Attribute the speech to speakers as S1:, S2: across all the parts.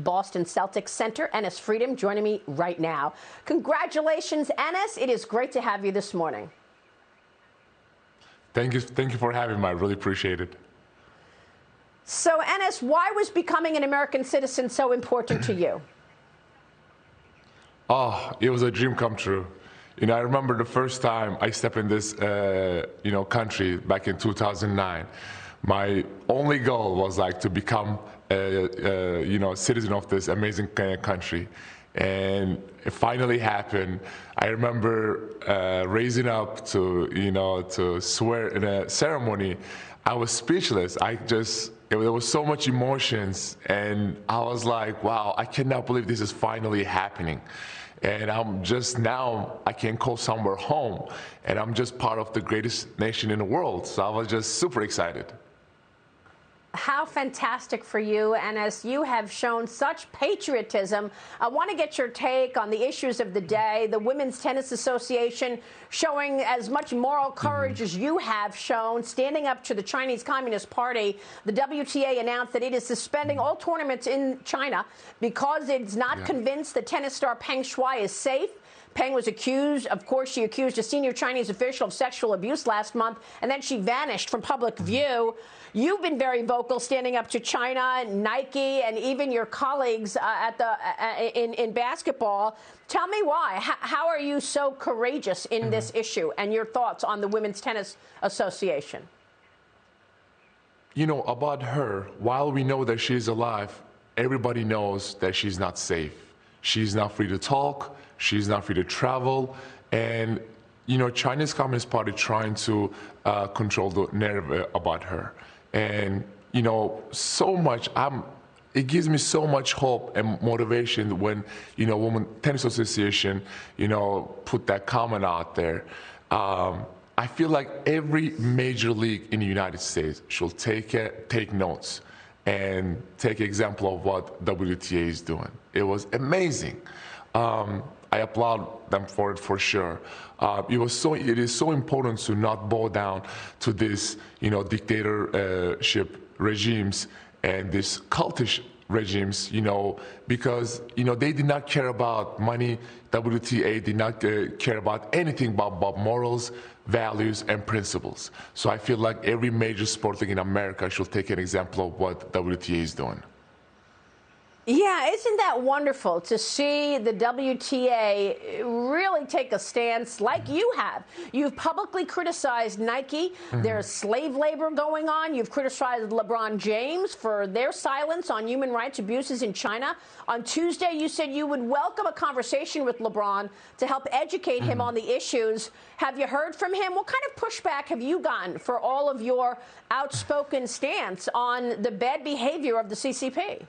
S1: Boston Celtics center, Enes Freedom, joining me right now. Congratulations, Enes. It is great to have you this morning.
S2: Thank you for having me. I really appreciate it.
S1: So, Enes, why was becoming an American citizen so important to you?
S2: Oh, it was a dream come true. I remember the first time I stepped in this, country back in 2009. My only goal was to become a citizen of this amazing country. And it finally happened. I remember raising up to swear in a ceremony. I was speechless. There was so much emotions, and I was like, wow, I cannot believe this is finally happening. And I can call somewhere home, and I'm just part of the greatest nation in the world. So I was just super excited.
S1: How fantastic for you, and as you have shown such patriotism, I want to get your take on the issues of the day. The Women's Tennis Association showing as much moral courage as you have shown, standing up to the Chinese Communist Party. The WTA announced that it is suspending all tournaments in China because it's not convinced the tennis star Peng Shuai is safe. Peng was accused, of course, she accused a senior Chinese official of sexual abuse last month, and then she vanished from public view. You've been very vocal, standing up to China, Nike, and even your colleagues in basketball. Tell me why. How are you so courageous in this issue, and your thoughts on the Women's Tennis Association?
S2: About her, while we know that she's alive, everybody knows that she's not safe. She's not free to talk. She's not free to travel. And, Chinese Communist Party trying to control the narrative about her. And, so much, it gives me so much hope and motivation when, Women's Tennis Association, put that comment out there. I feel like every major league in the United States should take notes and take example of what WTA is doing. It was amazing. I applaud them for it for sure. It is so important to not bow down to this, dictatorship regimes and these cultish regimes, because, they did not care about money. WTA did not care about anything about morals, values, and principles. So I feel like every major sport league in America should take an example of what WTA is doing.
S1: Yeah, isn't that wonderful to see the WTA really take a stance like you have? You've publicly criticized Nike. There's slave labor going on. You've criticized LeBron James for their silence on human rights abuses in China. On Tuesday, you said you would welcome a conversation with LeBron to help educate him on the issues. Have you heard from him? What kind of pushback have you gotten for all of your outspoken stance on the bad behavior of the CCP?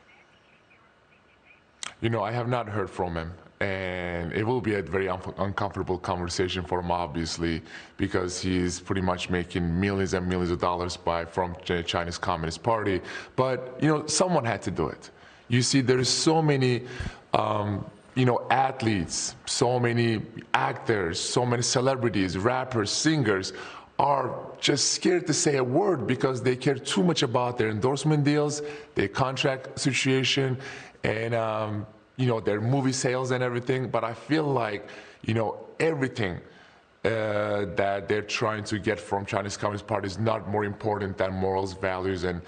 S2: I have not heard from him, and it will be a very uncomfortable conversation for him, obviously, because he's pretty much making millions and millions of dollars from the Chinese Communist Party. But, someone had to do it. You see, there's so many, athletes, so many actors, so many celebrities, rappers, singers, are just scared to say a word because they care too much about their endorsement deals, their contract situation, and their movie sales and everything. But I feel like, everything that they're trying to get from Chinese Communist Party is not more important than morals, values, and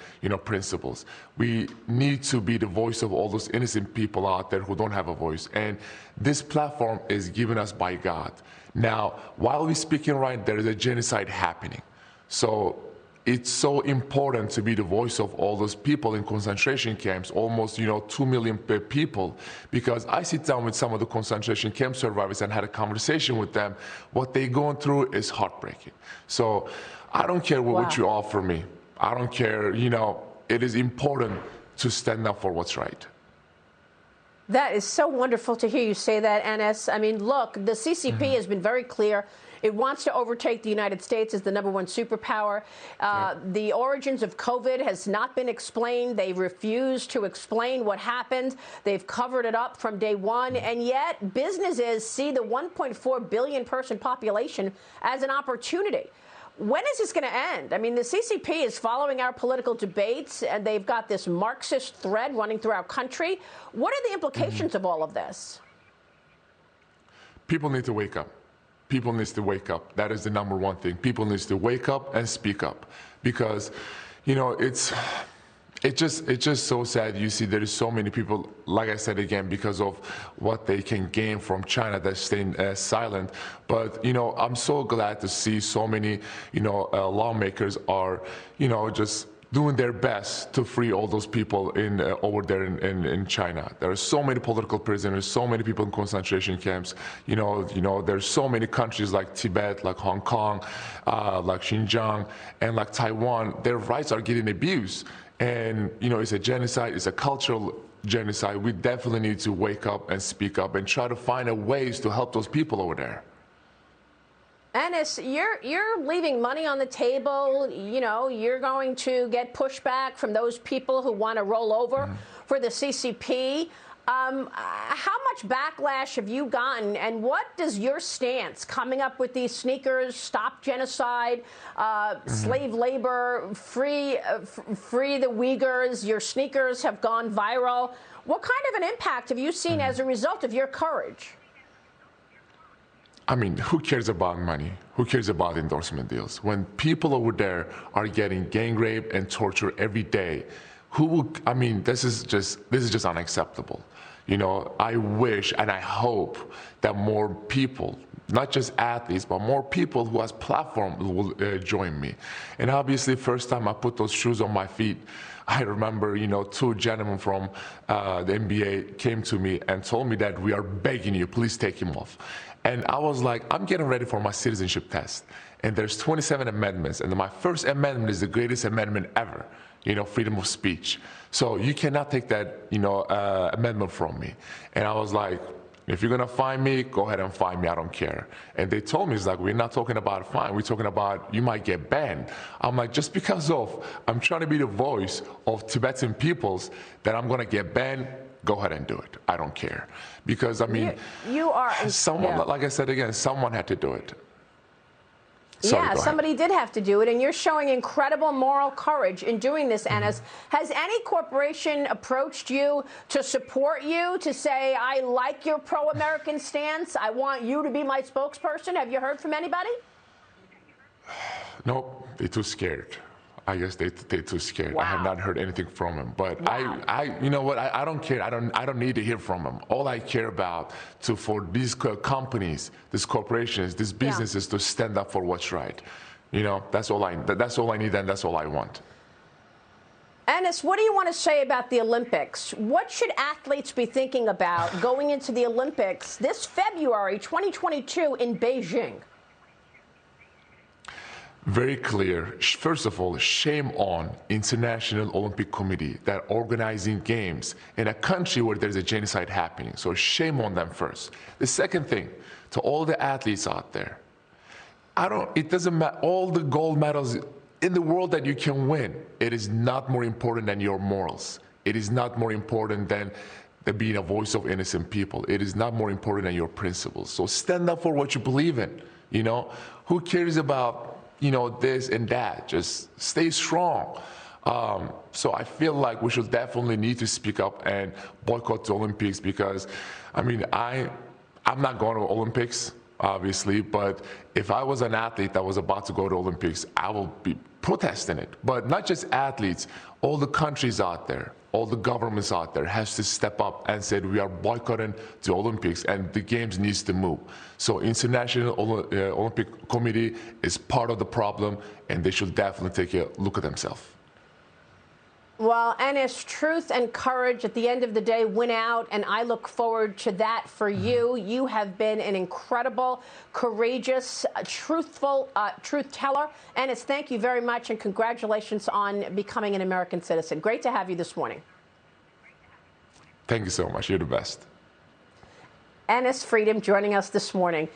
S2: principles. We need to be the voice of all those innocent people out there who don't have a voice. And this platform is given us by God. Now, while we're speaking right, there is a genocide happening. So it's so important to be the voice of all those people in concentration camps, almost 2 million people, because I sit down with some of the concentration camp survivors and had a conversation with them. What they're going through is heartbreaking. So I don't care what you offer me. I don't care, it is important to stand up for what's right.
S1: That is so wonderful to hear you say that, Enes. I mean, look, the CCP has been very clear. It wants to overtake the United States as the #1 superpower. The origins of COVID has not been explained. They refuse to explain what happened. They've covered it up from day one. And yet businesses see the 1.4 billion person population as an opportunity. When is this going to end? I mean, the CCP is following our political debates, and they've got this Marxist thread running through our country. What are the implications of all of this?
S2: People need to wake up. People need to wake up. That is the number one thing. People need to wake up and speak up, because, you know, it's just so sad. You see, there is so many people, like I said again, because of what they can gain from China, that's staying silent. But, you know, I'm so glad to see so many, you know, lawmakers are, you know, just doing their best to free all those people in over there in China. There are so many political prisoners, so many people in concentration camps. You know, there's so many countries like Tibet, like Hong Kong, like Xinjiang, and like Taiwan. Their rights are getting abused. And, you know, it's a genocide, it's a cultural genocide. We definitely need to wake up and speak up and try to find ways to help those people over there.
S1: Enes, you're leaving money on the table. You know, you're going to get pushback from those people who want to roll over for the CCP. How much backlash have you gotten, and what does your stance coming up with these sneakers, stop genocide, slave labor, free the Uyghurs, your sneakers have gone viral. What kind of an impact have you seen as a result of your courage?
S2: I mean, who cares about money? Who cares about endorsement deals? When people over there are getting gang raped and tortured every day, I mean, this is just unacceptable. You know, I wish and I hope that more people, not just athletes, but more people who has platform will join me. And obviously, first time I put those shoes on my feet, I remember, you know, two gentlemen from the NBA came to me and told me that we are begging you, please take him off. And I was like, I'm getting ready for my citizenship test. And there's 27 amendments. And my first amendment is the greatest amendment ever, you know, freedom of speech. So you cannot take that, you know, amendment from me. And I was like, if you're going to find me, go ahead and find me. I don't care. And they told me, it's like, we're not talking about fine. We're talking about you might get banned. I'm like, just because I'm trying to be the voice of Tibetan peoples that I'm going to get banned, go ahead and do it. I don't care. Because, I mean,
S1: you are
S2: someone, like I said again, someone had to do it. Sorry,
S1: yeah, somebody did have to do it, and you're showing incredible moral courage in doing this, Enes. Has any corporation approached you to support you, to say, I like your pro-American stance, I want you to be my spokesperson? Have you heard from anybody?
S2: Nope, they're too scared. I guess they're too scared.
S1: Wow.
S2: I have not heard anything from them. But
S1: wow.
S2: You know what? I don't care. I don't need to hear from them. All I care about for these companies, these corporations, these businesses to stand up for what's right. You know, that's all I need, and that's all I want.
S1: Enes, what do you want to say about the Olympics? What should athletes be thinking about going into the Olympics this February 2022 in Beijing?
S2: Very clear. First of all, shame on International Olympic Committee that organizing games in a country where there's a genocide happening. So shame on them first. The second thing, to all the athletes out there, it doesn't matter, all the gold medals in the world that you can win, it is not more important than your morals. It is not more important than being a voice of innocent people. It is not more important than your principles. So stand up for what you believe in. You know, who cares about, you know, this and that? Just stay strong. So I feel like we should definitely need to speak up and boycott the Olympics, because, I mean, I'm not going to Olympics, obviously, but if I was an athlete that was about to go to Olympics, I will be protesting it. But not just athletes, all the countries out there, all the governments out there has to step up and say we are boycotting the Olympics, and the games needs to move. So International Olympic Committee is part of the problem, and they should definitely take a look at themselves.
S1: Well, Enes, truth and courage at the end of the day win out, and I look forward to that for you. You have been an incredible, courageous, truthful truth teller. Enes, thank you very much, and congratulations on becoming an American citizen. Great to have you this morning.
S2: Thank you so much. You're the best.
S1: Enes Freedom joining us this morning.